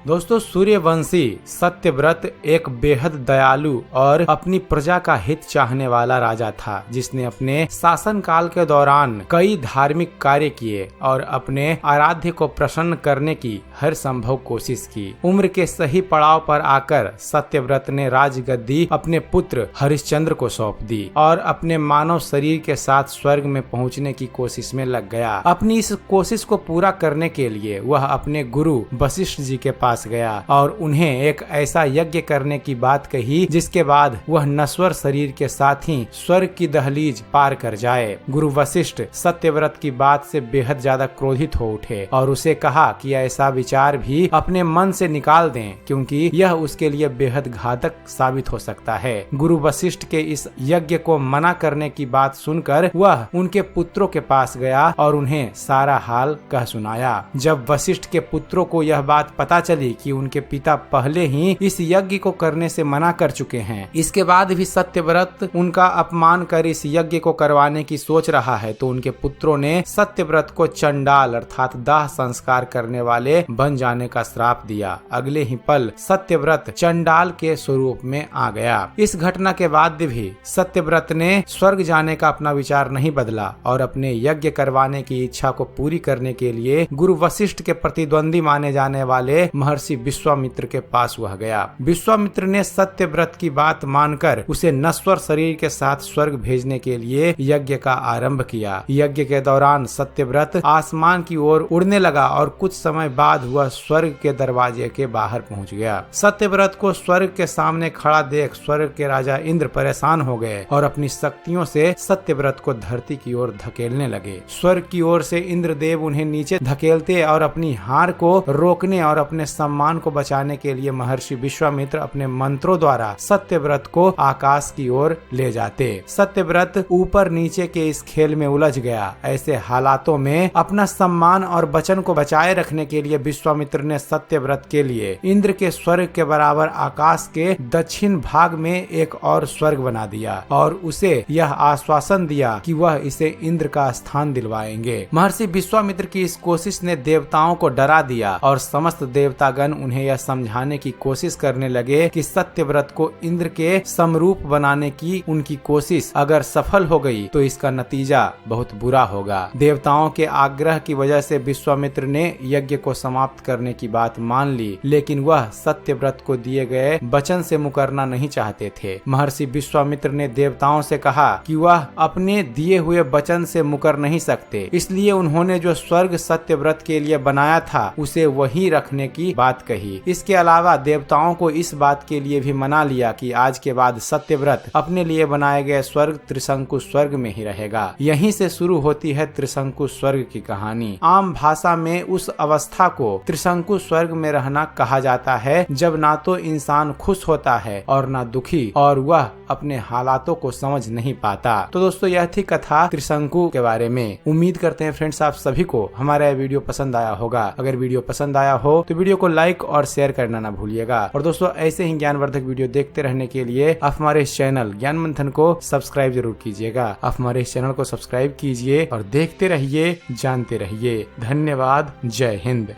दोस्तों, सूर्यवंशी सत्यव्रत एक बेहद दयालु और अपनी प्रजा का हित चाहने वाला राजा था, जिसने अपने शासन काल के दौरान कई धार्मिक कार्य किए और अपने आराध्य को प्रसन्न करने की हर संभव कोशिश की। उम्र के सही पड़ाव पर आकर सत्यव्रत ने राजगद्दी अपने पुत्र हरिश्चंद्र को सौंप दी और अपने मानव शरीर के साथ स्वर्ग में पहुंचने की कोशिश में लग गया। अपनी इस कोशिश को पूरा करने के लिए वह अपने गुरु वशिष्ठ जी के पास गया और उन्हें एक ऐसा यज्ञ करने की बात कही जिसके बाद वह नश्वर शरीर के साथ ही स्वर्ग की दहलीज पार कर जाए। गुरु वशिष्ठ सत्यव्रत की बात से बेहद ज्यादा क्रोधित हो उठे और उसे कहा कि ऐसा विचार भी अपने मन से निकाल दें, क्योंकि यह उसके लिए बेहद घातक साबित हो सकता है। गुरु वशिष्ठ के इस यज्ञ को मना करने की बात सुनकर वह उनके पुत्रों के पास गया और उन्हें सारा हाल कह सुनाया। जब वशिष्ठ के पुत्रों को यह बात पता चली कि उनके पिता पहले ही इस यज्ञ को करने से मना कर चुके हैं, इसके बाद भी सत्यव्रत उनका अपमान कर इस यज्ञ को करवाने की सोच रहा है, तो उनके पुत्रों ने सत्यव्रत को चंडाल अर्थात दाह संस्कार करने वाले बन जाने का श्राप दिया। अगले ही पल सत्यव्रत चंडाल के स्वरूप में आ गया। इस घटना के बाद भी सत्यव्रत ने स्वर्ग जाने का अपना विचार नहीं बदला और अपने यज्ञ करवाने की इच्छा को पूरी करने के लिए गुरु वशिष्ठ के प्रतिद्वंदी माने जाने वाले महर्षि विश्वामित्र के पास वह गया। विश्वामित्र ने सत्यव्रत की बात मानकर उसे नश्वर शरीर के साथ स्वर्ग भेजने के लिए यज्ञ का आरंभ किया। यज्ञ के दौरान सत्यव्रत आसमान की ओर उड़ने लगा और कुछ समय बाद वह स्वर्ग के दरवाजे के बाहर पहुंच गया। सत्यव्रत को स्वर्ग के सामने खड़ा देख स्वर्ग के राजा इंद्र परेशान हो गए और अपनी शक्तियों से सत्यव्रत को धरती की ओर धकेलने लगे। स्वर्ग की ओर से इंद्रदेव उन्हें नीचे धकेलते और अपनी हार को रोकने और अपने सम्मान को बचाने के लिए महर्षि विश्वामित्र अपने मंत्रों द्वारा सत्यव्रत को आकाश की ओर ले जाते। सत्यव्रत ऊपर नीचे के इस खेल में उलझ गया। ऐसे हालातों में अपना सम्मान और वचन को बचाए रखने के लिए विश्वामित्र ने सत्यव्रत के लिए इंद्र के स्वर्ग के बराबर आकाश के दक्षिण भाग में एक और स्वर्ग बना दिया और उसे यह आश्वासन दिया कि वह इसे इंद्र का स्थान दिलवाएंगे। महर्षि विश्वामित्र की इस कोशिश ने देवताओं को डरा दिया और समस्त देवतागण उन्हें यह समझाने की कोशिश करने लगे कि सत्यव्रत को इंद्र के समरूप बनाने की उनकी कोशिश अगर सफल हो गई तो इसका नतीजा बहुत बुरा होगा। देवताओं के आग्रह की वजह से विश्वामित्र ने यज्ञ को समाप्त करने की बात मान ली, लेकिन वह सत्यव्रत को दिए गए वचन से मुकरना नहीं चाहते थे। महर्षि विश्वामित्र ने देवताओं से कहा कि वह अपने दिए हुए वचन से मुकर नहीं सकते, इसलिए उन्होंने जो स्वर्ग सत्यव्रत के लिए बनाया था उसे वहीं रखने की बात कही। इसके अलावा देवताओं को इस बात के लिए भी मना लिया कि आज के बाद सत्यव्रत अपने लिए बनाए गए स्वर्ग त्रिशंकु स्वर्ग में ही रहेगा। यहीं से शुरू होती है त्रिशंकु स्वर्ग की कहानी। आम भाषा में उस अवस्था को त्रिशंकु स्वर्ग में रहना कहा जाता है जब ना तो इंसान खुश होता है और ना दुखी, और वह अपने हालातों को समझ नहीं पाता। तो दोस्तों, यह थी कथा त्रिशंकु के बारे में। उम्मीद करते हैं फ्रेंड्स आप सभी को हमारा वीडियो पसंद आया होगा। अगर वीडियो पसंद आया हो तो वीडियो को लाइक और शेयर करना ना भूलिएगा। और दोस्तों, ऐसे ही ज्ञानवर्धक वीडियो देखते रहने के लिए आप हमारे इस चैनल ज्ञान मंथन को सब्सक्राइब जरूर कीजिएगा। आप हमारे इस चैनल को सब्सक्राइब कीजिए और देखते रहिए, जानते रहिए। धन्यवाद। जय हिंद।